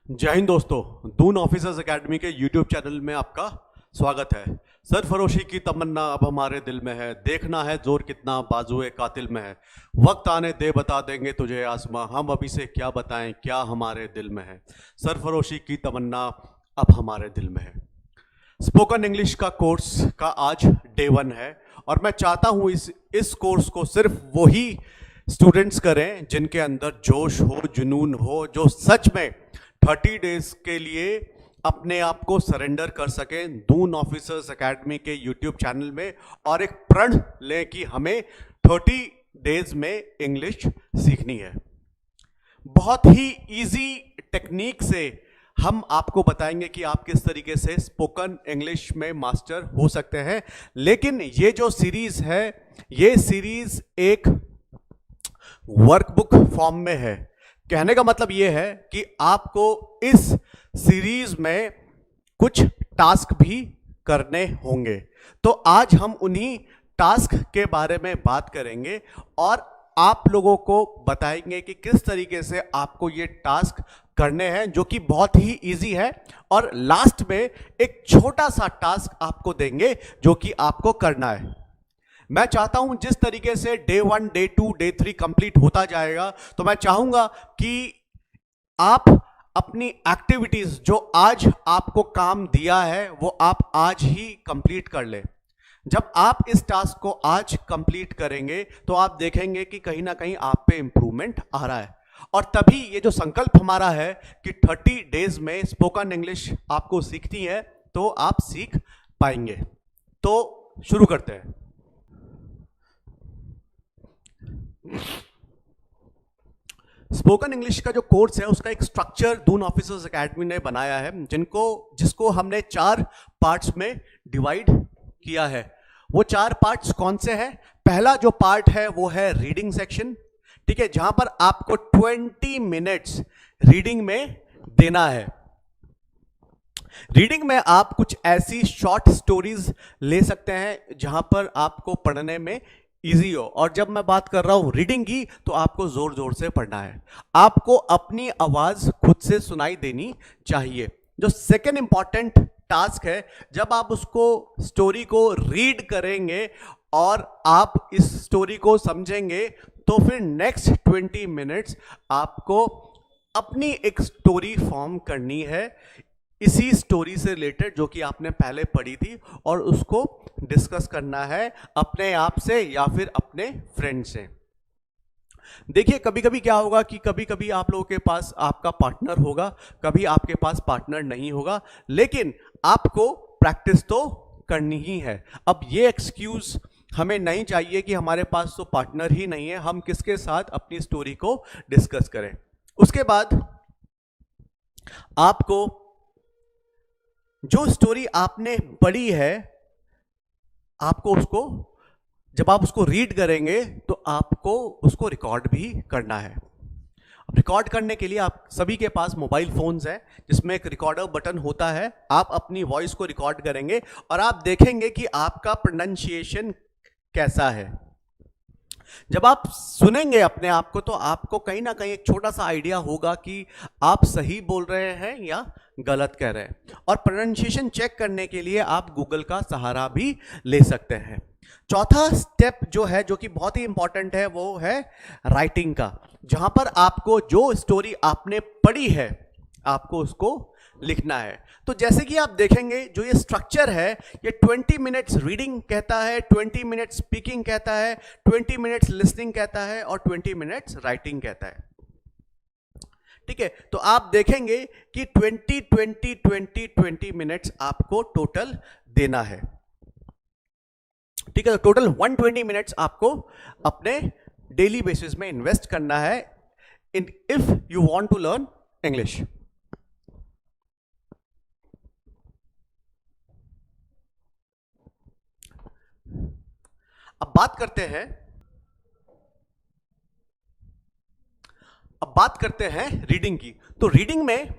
जय हिंद दोस्तों, Doon officers academy के यूट्यूब चैनल में आपका स्वागत है। सरफरोशी की तमन्ना अब हमारे दिल में है, देखना है जोर कितना बाजुए कातिल में है। वक्त आने दे बता देंगे तुझे आसमां, हम अभी से क्या बताएं क्या हमारे दिल में है। सरफरोशी की तमन्ना अब हमारे दिल में है। स्पोकन इंग्लिश का कोर्स का आज डे 1 है और मैं चाहता हूं इस कोर्स को सिर्फ वही स्टूडेंट्स करें जिनके अंदर जोश हो, जुनून हो, जो सच में 30 डेज के लिए अपने आप को सरेंडर कर सकें दून ऑफिसर्स एकेडमी के यूट्यूब चैनल में और एक प्रण लें कि हमें 30 डेज में इंग्लिश सीखनी है। बहुत ही इजी टेक्निक से हम आपको बताएंगे कि आप किस तरीके से स्पोकन इंग्लिश में मास्टर हो सकते हैं। लेकिन ये जो सीरीज है, ये सीरीज एक वर्कबुक फॉर्म में है। कहने का मतलब यह है कि आपको इस सीरीज में कुछ टास्क भी करने होंगे। तो आज हम उन्हीं टास्क के बारे में बात करेंगे और आप लोगों को बताएंगे कि किस तरीके से आपको ये टास्क करने हैं, जो कि बहुत ही इजी है। और लास्ट में एक छोटा सा टास्क आपको देंगे जो कि आपको करना है। मैं चाहता हूं जिस तरीके से डे 1, डे 2, डे 3 कंप्लीट होता जाएगा, तो मैं चाहूंगा कि आप अपनी एक्टिविटीज जो आज आपको काम दिया है वो आप आज ही कंप्लीट कर ले। जब आप इस टास्क को आज कंप्लीट करेंगे तो आप देखेंगे कि कहीं ना कहीं आप पे इंप्रूवमेंट आ रहा है। और तभी ये जो संकल्प हमारा है कि 30 डेज में स्पोकन इंग्लिश आपको सीखनी है, तो आप सीख पाएंगे। तो शुरू करते हैं। स्पोकन इंग्लिश का जो कोर्स है उसका एक स्ट्रक्चर दून ऑफिसर्स एकेडमी ने बनाया है, जिसको हमने 4 पार्ट्स में डिवाइड किया है। वो 4 पार्ट्स कौन से हैं? पहला जो पार्ट है वो है रीडिंग सेक्शन, ठीक है, जहां पर आपको 20 मिनट्स रीडिंग में देना है। रीडिंग में आप कुछ ऐसी शॉर्ट स्टोरीज ले सकते हैं जहां पर आपको पढ़ने में इजी हो। और जब मैं बात कर रहा हूं रीडिंग की, तो आपको जोर जोर से पढ़ना है। आपको अपनी आवाज खुद से सुनाई देनी चाहिए। जो सेकेंड इंपॉर्टेंट टास्क है, जब आप उसको स्टोरी को रीड करेंगे और आप इस स्टोरी को समझेंगे, तो फिर नेक्स्ट 20 मिनट्स आपको अपनी एक स्टोरी फॉर्म करनी है इसी स्टोरी से रिलेटेड जो कि आपने पहले पढ़ी थी, और उसको डिस्कस करना है अपने आप से या फिर अपने फ्रेंड से। देखिए, कभी कभी क्या होगा कि कभी कभी आप लोगों के पास आपका पार्टनर होगा, कभी आपके पास पार्टनर नहीं होगा, लेकिन आपको प्रैक्टिस तो करनी ही है। अब ये एक्सक्यूज हमें नहीं चाहिए कि हमारे पास तो पार्टनर ही नहीं है, हम किसके साथ अपनी स्टोरी को डिस्कस करें। उसके बाद आपको जो स्टोरी आपने पढ़ी है, आपको उसको, जब आप उसको रीड करेंगे तो आपको उसको रिकॉर्ड भी करना है। अब रिकॉर्ड करने के लिए आप सभी के पास मोबाइल फोन्स हैं जिसमें एक रिकॉर्डर बटन होता है। आप अपनी वॉइस को रिकॉर्ड करेंगे और आप देखेंगे कि आपका प्रोनाउंसिएशन कैसा है। जब आप सुनेंगे अपने आप को, तो आपको कहीं ना कहीं एक छोटा सा आइडिया होगा कि आप सही बोल रहे हैं या गलत कह रहे हैं। और प्रोनाउंसिएशन चेक करने के लिए आप गूगल का सहारा भी ले सकते हैं। चौथा स्टेप जो है, जो कि बहुत ही इंपॉर्टेंट है, वो है राइटिंग का, जहां पर आपको जो स्टोरी आपने पढ़ी है आपको उसको लिखना है। तो जैसे कि आप देखेंगे, जो ये स्ट्रक्चर है, ये 20 मिनट्स रीडिंग कहता है, 20 मिनट्स स्पीकिंग कहता है, 20 मिनट्स लिसनिंग कहता है और 20 मिनट्स राइटिंग कहता है। ठीक है, तो आप देखेंगे कि 20 मिनट्स आपको टोटल देना है। ठीक है, तो टोटल 120 मिनट्स आपको अपने डेली बेसिस में इन्वेस्ट करना है if you want to learn English. अब बात करते हैं रीडिंग की। तो रीडिंग में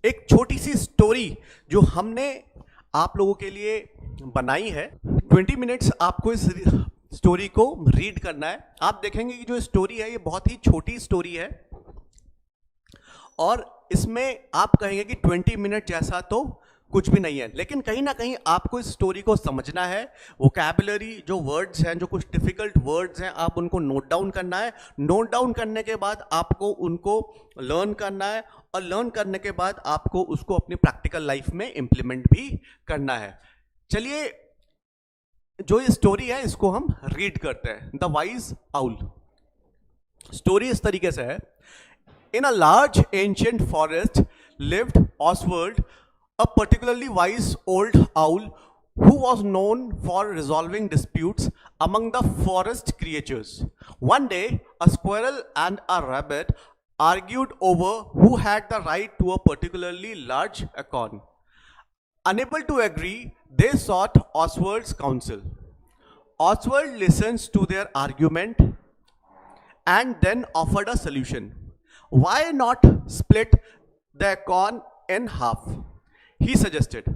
एक छोटी सी स्टोरी जो हमने आप लोगों के लिए बनाई है। 20 मिनट्स आपको इस स्टोरी को रीड करना है। आप देखेंगे कि जो स्टोरी है ये बहुत ही छोटी स्टोरी है और इसमें आप कहेंगे कि 20 मिनट जैसा तो कुछ भी नहीं है, लेकिन कहीं ना कहीं आपको इस स्टोरी को समझना है। वोकैबुलरी, जो वर्ड्स हैं, जो कुछ डिफिकल्ट वर्ड्स हैं, आप उनको नोट डाउन करना है। नोट डाउन करने के बाद आपको उनको लर्न करना है, और लर्न करने के बाद आपको उसको अपनी प्रैक्टिकल लाइफ में इंप्लीमेंट भी करना है। चलिए, जो ये स्टोरी है इसको हम रीड करते हैं। The wise owl. स्टोरी इस तरीके से है। In a large ancient forest lived Oswald, a particularly wise old owl who was known for resolving disputes among the forest creatures. One day, a squirrel and a rabbit argued over who had the right to a particularly large acorn. Unable to agree, they sought Oswald's counsel. Oswald listens to their argument and then offered a solution. Why not split the acorn in half? He suggested.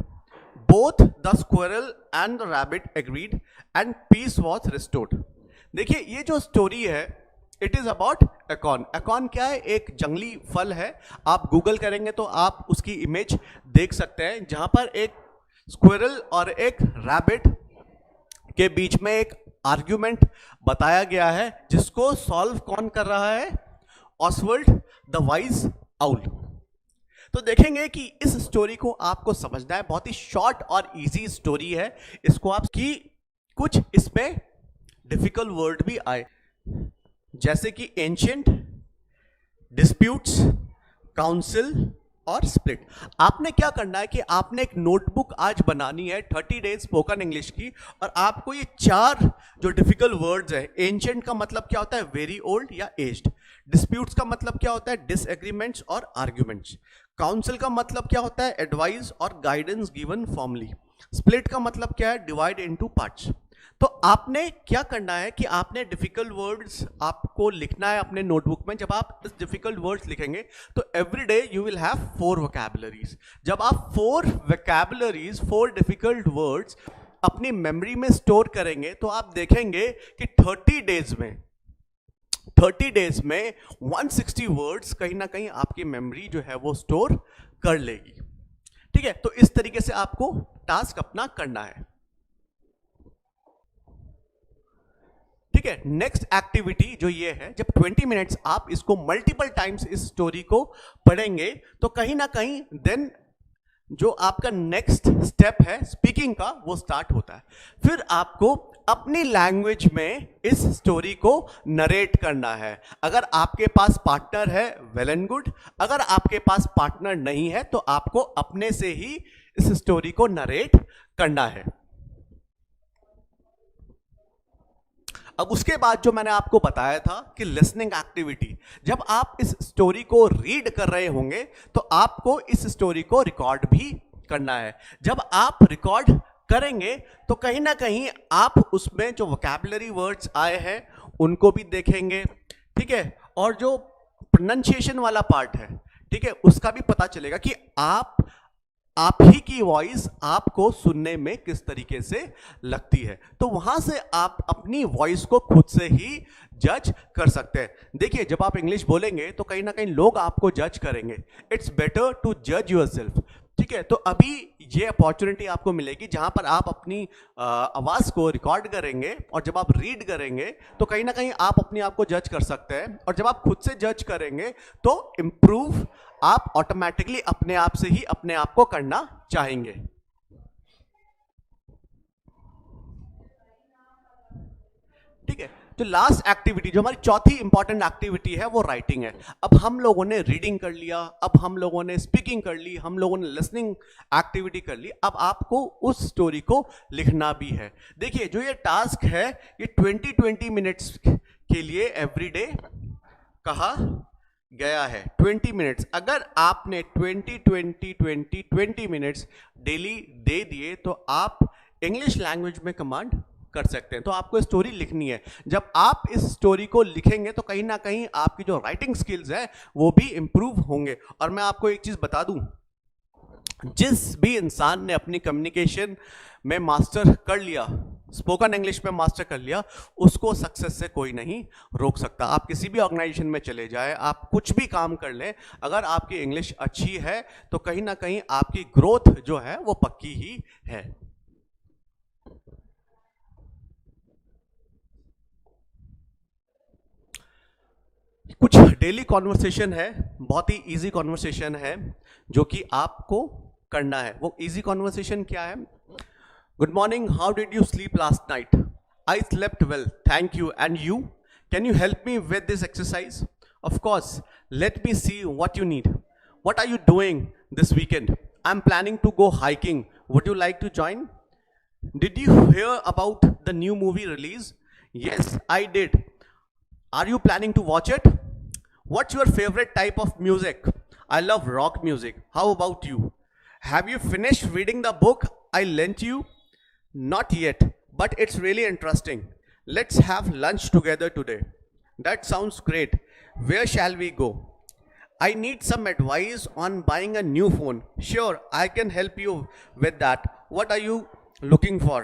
Both the squirrel and the rabbit agreed and peace was restored. देखिए, ये जो story है, it is about acorn. Acorn क्या है? एक जंगली फल है। आप गूगल करेंगे तो आप उसकी इमेज देख सकते हैं, जहां पर एक स्क्विरल और एक रैबिट के बीच में एक आर्ग्यूमेंट बताया गया है, जिसको सॉल्व कौन कर रहा है? Oswald the wise owl. तो देखेंगे कि इस स्टोरी को आपको समझना है। बहुत ही शॉर्ट और इजी स्टोरी है। इसको आप की कुछ इसमें डिफिकल्ट वर्ड भी आए, जैसे कि एंशिएंट, डिस्प्यूट्स, काउंसिल और स्प्लिट। आपने क्या करना है कि आपने एक नोटबुक आज बनानी है 30 डेज स्पोकन इंग्लिश की, और आपको ये 4 जो डिफिकल्ट वर्ड्स है, एंशिएंट का मतलब क्या होता है? वेरी ओल्ड या एज्ड। डिस्प्यूट्स का मतलब क्या होता है? डिसएग्रीमेंट्स और आर्ग्यूमेंट्स। काउंसिल का मतलब क्या होता है? एडवाइस और गाइडेंस गिवन फॉर्मली। स्प्लिट का मतलब क्या है? Divide into parts. तो आपने क्या करना है कि आपने डिफिकल्ट वर्ड्स आपको लिखना है अपने नोटबुक में। जब आप इस डिफिकल्ट वर्ड्स लिखेंगे तो every day you will have 4 vocabularies. जब आप 4 वोकैबुलरीज, 4 डिफिकल्ट वर्ड्स अपनी मेमोरी में स्टोर करेंगे, तो आप देखेंगे कि 30 डेज में 160 वर्ड्स कहीं ना कहीं आपकी मेमोरी जो है वो स्टोर कर लेगी। ठीक है, तो इस तरीके से आपको टास्क अपना करना है। ठीक है, नेक्स्ट एक्टिविटी जो ये है, जब 20 मिनट्स आप इसको मल्टीपल टाइम्स इस स्टोरी को पढ़ेंगे, तो कहीं ना कहीं देन जो आपका नेक्स्ट स्टेप है स्पीकिंग का, वो स्टार्ट होता है। फिर आपको अपनी लैंग्वेज में इस स्टोरी को नरेट करना है। अगर आपके पास पार्टनर है, वेल एंड गुड। अगर आपके पास पार्टनर नहीं है, तो आपको अपने से ही इस स्टोरी को नरेट करना है। अब उसके बाद जो मैंने आपको बताया था कि लिसनिंग एक्टिविटी, जब आप इस स्टोरी को रीड कर रहे होंगे तो आपको इस स्टोरी को रिकॉर्ड भी करना है। जब आप रिकॉर्ड करेंगे तो कहीं ना कहीं आप उसमें जो वोकैबुलरी वर्ड्स आए हैं उनको भी देखेंगे। ठीक है, और जो प्रोनाउंसिएशन वाला पार्ट है, ठीक है, उसका भी पता चलेगा कि आप ही की वॉइस आपको सुनने में किस तरीके से लगती है। तो वहां से आप अपनी वॉइस को खुद से ही जज कर सकते हैं। देखिए, जब आप इंग्लिश बोलेंगे तो कहीं ना कहीं लोग आपको जज करेंगे। इट्स बेटर टू जज योरसेल्फ। ठीक है, तो अभी ये अपॉर्चुनिटी आपको मिलेगी जहां पर आप अपनी आवाज को रिकॉर्ड करेंगे, और जब आप रीड करेंगे तो कहीं ना कहीं आप अपने आप को जज कर सकते हैं। और जब आप खुद से जज करेंगे तो इंप्रूव आप ऑटोमेटिकली अपने आप से ही अपने आप को करना चाहेंगे। ठीक है, जो लास्ट एक्टिविटी, जो हमारी चौथी इंपॉर्टेंट एक्टिविटी है, वो राइटिंग है। अब हम लोगों ने रीडिंग कर लिया, अब हम लोगों ने स्पीकिंग कर ली, हम लोगों ने लिसनिंग एक्टिविटी कर ली। अब आपको उस स्टोरी को लिखना भी है। देखिए, जो ये टास्क है, ये 20 मिनट्स के लिए एवरीडे कहा गया है। 20 मिनट्स, अगर आपने 20 मिनट्स डेली दे दिए तो आप इंग्लिश लैंग्वेज में कमांड कर सकते हैं। तो आपको स्टोरी लिखनी है। जब आप इस स्टोरी को लिखेंगे तो कहीं ना कहीं आपकी जो राइटिंग स्किल्स है वो भी इंप्रूव होंगे। और मैं आपको एक चीज बता दूं, जिस भी इंसान ने अपनी कम्युनिकेशन में मास्टर कर लिया, स्पोकन इंग्लिश में मास्टर कर लिया, उसको सक्सेस से कोई नहीं रोक सकता। आप किसी भी ऑर्गेनाइजेशन में चले जाए, आप कुछ भी काम कर लें, अगर आपकी इंग्लिश अच्छी है तो कहीं ना कहीं आपकी ग्रोथ जो है वो पक्की ही है। कुछ डेली कॉन्वर्सेशन है, बहुत ही इजी कॉन्वर्सेशन है जो कि आपको करना है। वो इजी कॉन्वर्सेशन क्या है? Good morning, how did you sleep last night? I slept well, thank you, and you? Can you help me with this exercise? Of course, let me see what you need. What are you doing this weekend? I am planning to go hiking, would you like to join? Did you hear about the new movie release? Yes, I did. Are you planning to watch it? What's your favorite type of music? I love rock music. How about you? Have you finished reading the book I lent you? Not yet, but it's really interesting. Let's have lunch together today. That sounds great. Where shall we go? I need some advice on buying a new phone. Sure, I can help you with that. What are you looking for?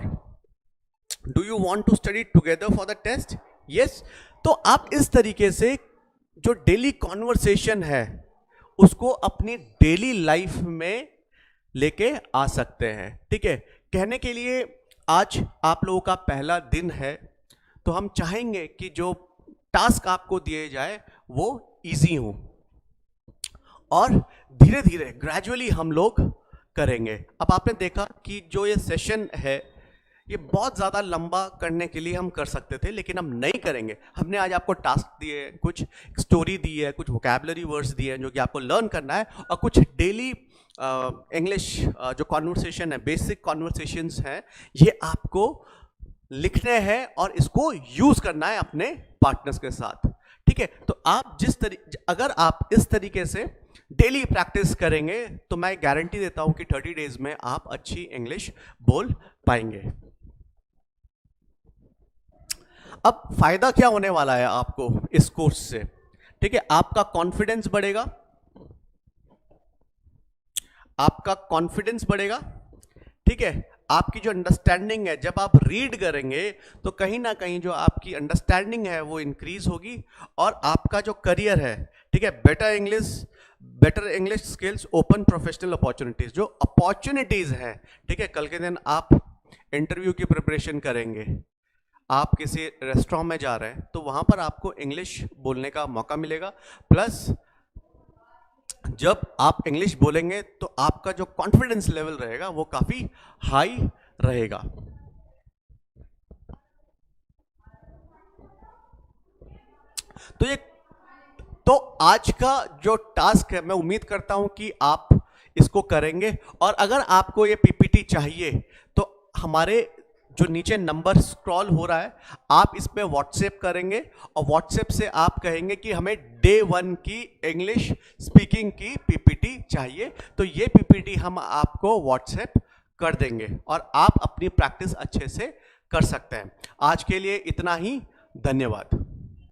Do you want to study together for the test? Yes. तो आप इस तरीके से जो daily conversation है उसको अपनी daily life में लेके आ सकते हैं। ठीक है, कहने के लिए आज आप लोगों का पहला दिन है, तो हम चाहेंगे कि जो टास्क आपको दिए जाए वो इजी हो और धीरे धीरे ग्रेजुअली हम लोग करेंगे। अब आपने देखा कि जो ये सेशन है ये बहुत ज़्यादा लंबा करने के लिए हम कर सकते थे, लेकिन हम नहीं करेंगे। हमने आज आपको टास्क दिए, कुछ स्टोरी दी है, कुछ वोकैबुलरी वर्ड्स दिए हैं जो कि आपको लर्न करना है, और कुछ डेली इंग्लिश जो कॉन्वर्सेशन है, बेसिक कॉन्वर्सेशंस हैं, ये आपको लिखने हैं और इसको यूज़ करना है अपने पार्टनर्स के साथ। ठीक है, तो आप अगर आप इस तरीके से डेली प्रैक्टिस करेंगे तो मैं गारंटी देता हूं कि 30 डेज में आप अच्छी इंग्लिश बोल पाएंगे। अब फायदा क्या होने वाला है आपको इस कोर्स से? ठीक है, आपका कॉन्फिडेंस बढ़ेगा, आपका कॉन्फिडेंस बढ़ेगा। ठीक है, आपकी जो अंडरस्टैंडिंग है, जब आप रीड करेंगे तो कहीं ना कहीं जो आपकी अंडरस्टैंडिंग है वो इंक्रीज होगी, और आपका जो करियर है, ठीक है, better English skills open professional opportunities, जो अपॉर्चुनिटीज हैं, ठीक है, कल के दिन आप इंटरव्यू की प्रिपरेशन करेंगे, आप किसी रेस्टोरेंट में जा रहे हैं तो वहां पर आपको इंग्लिश बोलने का मौका मिलेगा, प्लस जब आप इंग्लिश बोलेंगे तो आपका जो कॉन्फिडेंस लेवल रहेगा वो काफी हाई रहेगा। तो आज का जो टास्क है, मैं उम्मीद करता हूं कि आप इसको करेंगे, और अगर आपको ये पीपीटी चाहिए तो हमारे जो नीचे नंबर स्क्रॉल हो रहा है, आप इस पे व्हाट्सएप करेंगे और व्हाट्सएप से आप कहेंगे कि हमें डे 1 की इंग्लिश स्पीकिंग की पीपीटी चाहिए, तो ये पीपीटी हम आपको व्हाट्सएप कर देंगे और आप अपनी प्रैक्टिस अच्छे से कर सकते हैं। आज के लिए इतना ही, धन्यवाद।